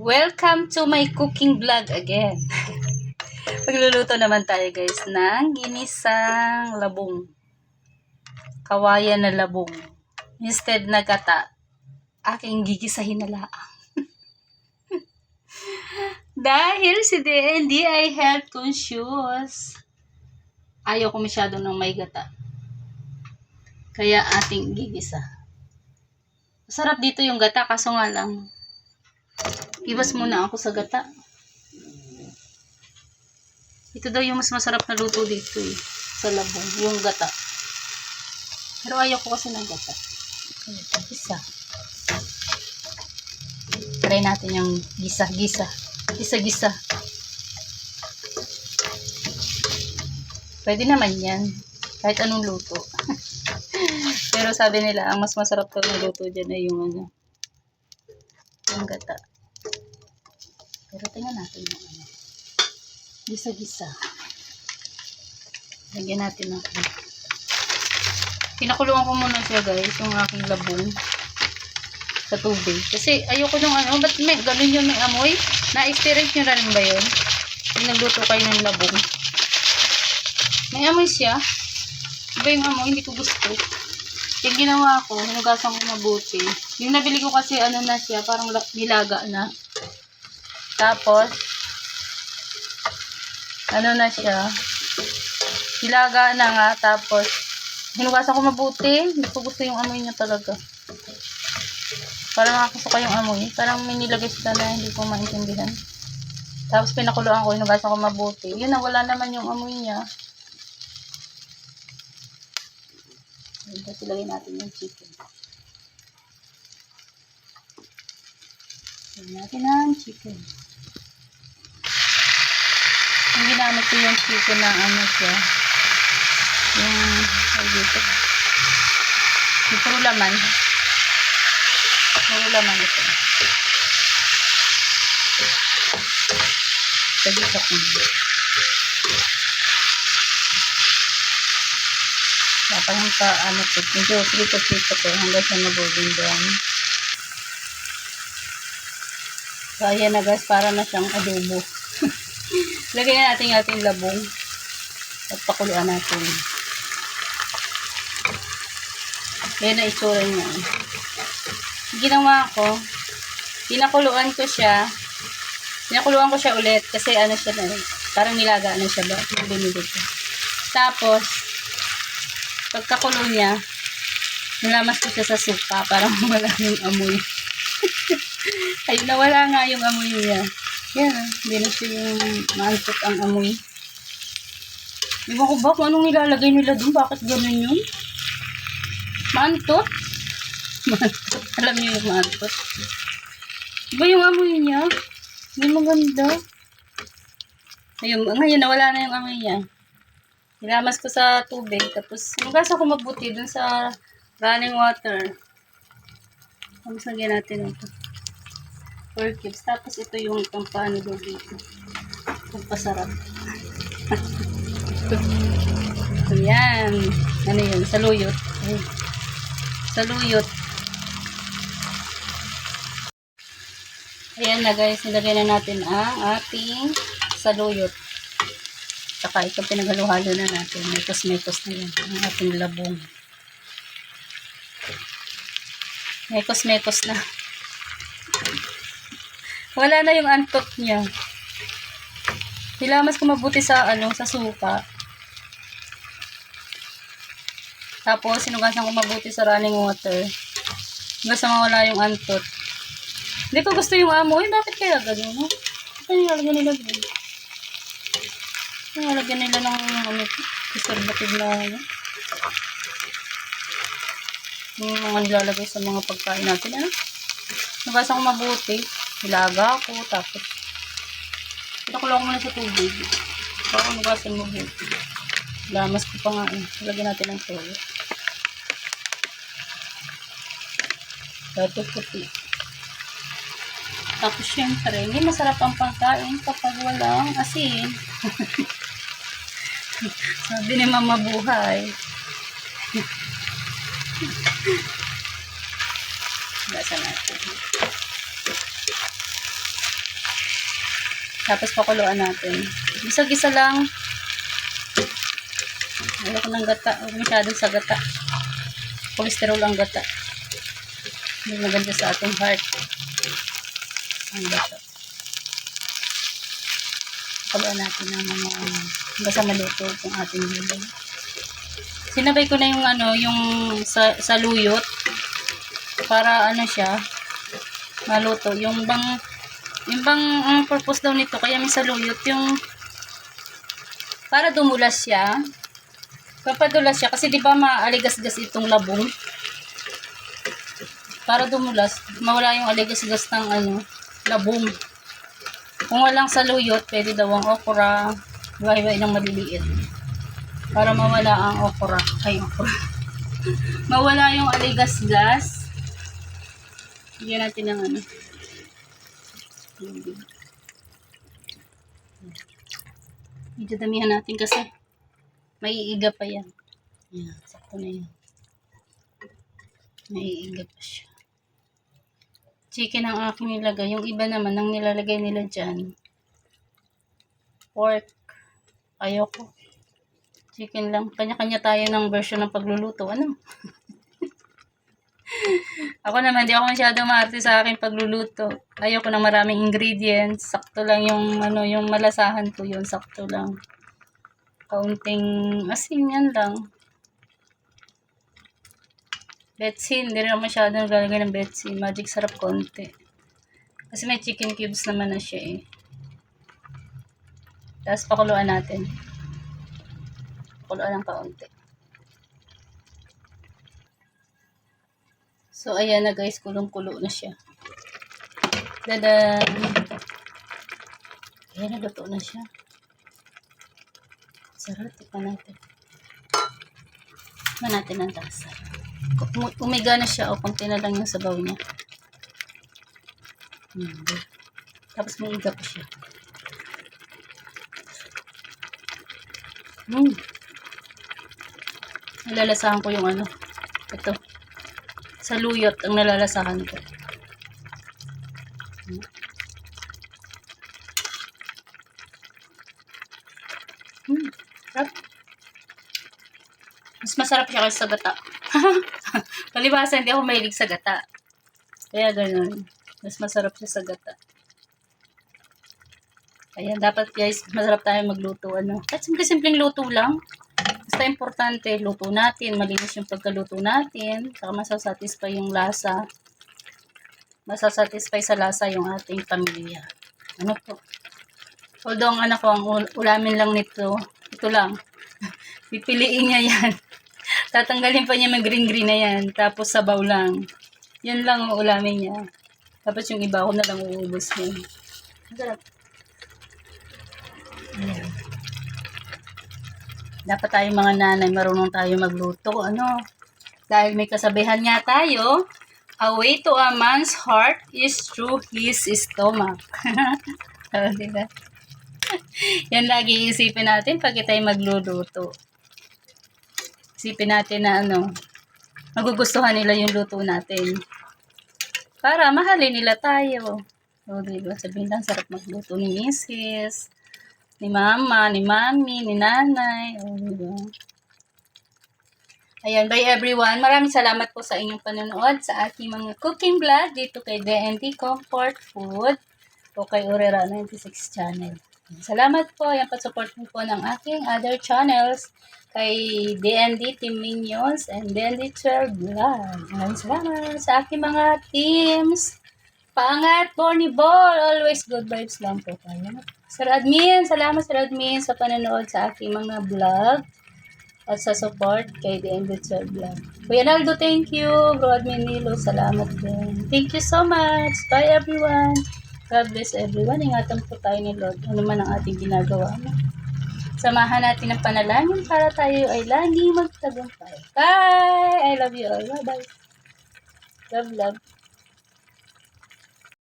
Welcome to my cooking vlog again. Magluluto naman tayo guys ng ginisang labong. Kawayan na labong. Instead na gata, aking gigisahin na laang. Dahil si DND ay health conscious. Ayaw ko masyado ng may gata. Kaya ating gigisa. Masarap dito yung gata kaso nga lang. Iwas muna ako sa gata. Ito daw yung mas masarap na luto dito eh. Sa labong. Yung gata. Pero ayaw ko kasi ng gata. Ito, gisa. Try natin yung gisa-gisa. Gisa-gisa. Pwede naman yan. Kahit anong luto. Pero sabi nila, ang mas masarap daw na luto dyan ay yung ano. Yung gata. Pero tingnan natin yung ano. Gisa-gisa. Lagyan natin ng pinakuluan ko muna siya guys, yung aking labong sa tubig. Kasi ayoko nung ano, ba't may ganun yung may amoy? Na-experience nyo na rin ba yun? Yung nagluto kayo ng labong. May amoy siya. Iba yung amoy, hindi ko gusto. Yung ginawa ko, hinugasan ko mabuti. Yung nabili ko kasi ano na siya, parang nilaga na. Tapos, ano na siya, hilaga na nga, tapos, hinugasan ko mabuti, hindi ko gusto yung amoy niya talaga. Parang nakakasuka yung amoy, parang may nilagay sila na hindi ko maintindihan. Tapos, pinakuluan ko, hinugasan ko mabuti. Yun na, wala naman yung amoy niya. Tapos, ilagay natin yung chicken. Ilagay natin ang chicken. Yung ginamit ko yung chicken na ano siya. Yung puro laman. Puro laman ito. Sagisa ko. Dapat yung ano ito. Medyo prito-prito ko hanggang sa na-golden brown. So, ayan na guys. Para na siyang adobo. Lagyan na natin yung ating labong at pakuluan natin. Ayan na itsura niya. Ginawa ko, pinakuluan ko siya ulit kasi ano siya na, parang nilaga na siya ba? Yung binili ko. Tapos, pagkakulo niya, nilamas ko siya sa suka para wala yung amoy. Ayun, nawala nga yung amoy niya. Yan, hindi na siya yung maantot ang amoy. Iwan ko ba kung anong nilalagay nila dun? Bakit ganun yun? Maantot? Maantot. Alam niyo yung maantot? Iba yung amoy niya. Hindi maganda. Ayun, ngayon nawala na yung amoy niya. Nilamas ko sa tubig. Tapos, hugasan ko mabuti dun sa running water. Tapos, lagyan natin ito. 4 cubes. Tapos ito yung pampano daw dito. Pagpasarap. Ayan. Ano yun? Saluyot. Saluyot. Ayan na guys. Nilagay na natin ang ating saluyot. Saka ito pinaghalo-halo na natin. Mekos-mekos na yan. Ang ating labong. Mekos-mekos na. Wala na yung antot niya. Nilamas ko mabuti sa sa suka. Tapos sinugasan ko mabuti sa running water. Hanggang sa mawala yung antot. Hindi ko gusto yung amoy. Bakit kaya gano'n? Ito yung nalagyan nila doon. Yung nalagyan nila ng preservative na yung mga nilalagay sa mga pagkain natin. Sinugasan ko mabuti. Ilaga ako, tapos pinakulo ko muna sa tubig. Baka nugasan mo buti. Lamas ko pa nga eh. Lagyan natin ng toyo. Dato puti. Tapos syempre, hindi masarap ang pagkain kapag walang asin. Sabi ni Mama Buhay. Gasa natin. Tapos pakuluan natin. Gisa-gisa lang. Ayoko ng gata. Huwag masyado sa gata. Cholesterol ang gata. Hindi maganda sa ating heart. Ang gata. Pakuluan natin ng mga hanggang sa maluto itong ating gulay. Sinabay ko na yung yung sa luyot para siya maluto. Yung bang ang purpose daw nito kaya may saluyot yung para dumulas siya. Papadulas siya kasi 'di ba maaligas-gas itong labong. Para dumulas, mawala yung aligas-gas ng labong. Kung walang saluyot, pwede daw ang okra, hiwa-hiwain ng maliliit. Para mawala ang okra. Mawala yung aligas-gas. Bigyan natin ng medyo damihan natin kasi may iiga pa yan. Yan, sakto na yan. May iiga pa siya. Chicken ang aking nilagay. Yung iba naman ang nilalagay nila dyan. Pork. Ayoko. Chicken lang. Kanya-kanya tayo ng version ng pagluluto. Ako naman, di ako masyadong maarte sa aking pagluluto. Ayoko ng maraming ingredients. Sakto lang yung yung malasahan ko yun. Sakto lang. Kaunting asin yan lang. Betsin, hindi rin masyadong naglalagay ng betsin. Magic sarap konti. Kasi may chicken cubes naman na siya Tapos pakuluan natin. Pakuluan ng kaunti. So, ayan na guys, kulong-kulo na siya. Dadan! Ayan, naluto na siya. Sarap, tikman natin. Tikman natin ang tasa. Umiga na siya, konti na lang yung sabaw niya. Tapos may iga pa siya. Nalalasahan ko yung ito. Saluyot ang nalalasahan ko. Sarap. Mas masarap siya kaysa sa gata. Palibasa, hindi ako mahilig sa gata. Kaya ganun. Mas masarap siya sa gata. Ayan, dapat guys, masarap tayo magluto. Kahit simpleng luto lang. Basta importante, luto natin. Malinis yung pagkaluto natin. Saka masasatisfy yung lasa. Masasatisfy sa lasa yung ating pamilya. Po? Although ang anak ko, ang ulamin lang nito. Ito lang. Pipiliin niya yan. Tatanggalin pa niya yung green na yan. Tapos sabaw lang. Yan lang ang ulamin niya. Tapos yung iba ko na lang uubos niya. Masarap. Ayan. Dapat tayo mga nanay, marunong tayo magluto. Dahil may kasabihan nga tayo, a way to a man's heart is through his stomach. Diba? Yan lagi isipin natin pag tayo magluluto. Isipin natin na magugustuhan nila yung luto natin. Para mahalin nila tayo. Diba? Sabihin lang, sarap magluto ni Mrs., ni Mama, ni Mami, ni Nanay. Diba? Ayan, bye everyone. Maraming salamat po sa inyong panonood sa aking mga cooking vlog dito kay D&D Comfort Food o kay Urera 96 Channel. Salamat po. Ayan, pag-support po ng aking other channels kay D&D Team Minions and D&D 12 Vlog. Maraming salamat sa aking mga teams. Paangat, Borny Ball. Always good vibes lang po tayo. Sir Admin, salamat Sir Admin sa panonood sa aking mga vlog at sa support kay D&D 12 Vlog. Kuya Naldo, thank you. Bro Admin Nilo, salamat din. Thank you so much. Bye everyone. God bless everyone. Ingatan po tayo ni Lord. Ano man ang ating ginagawa. Samahan natin ang panalangin para tayo ay lagi magtagumpay. Bye! I love you all. Bye-bye. Love, love.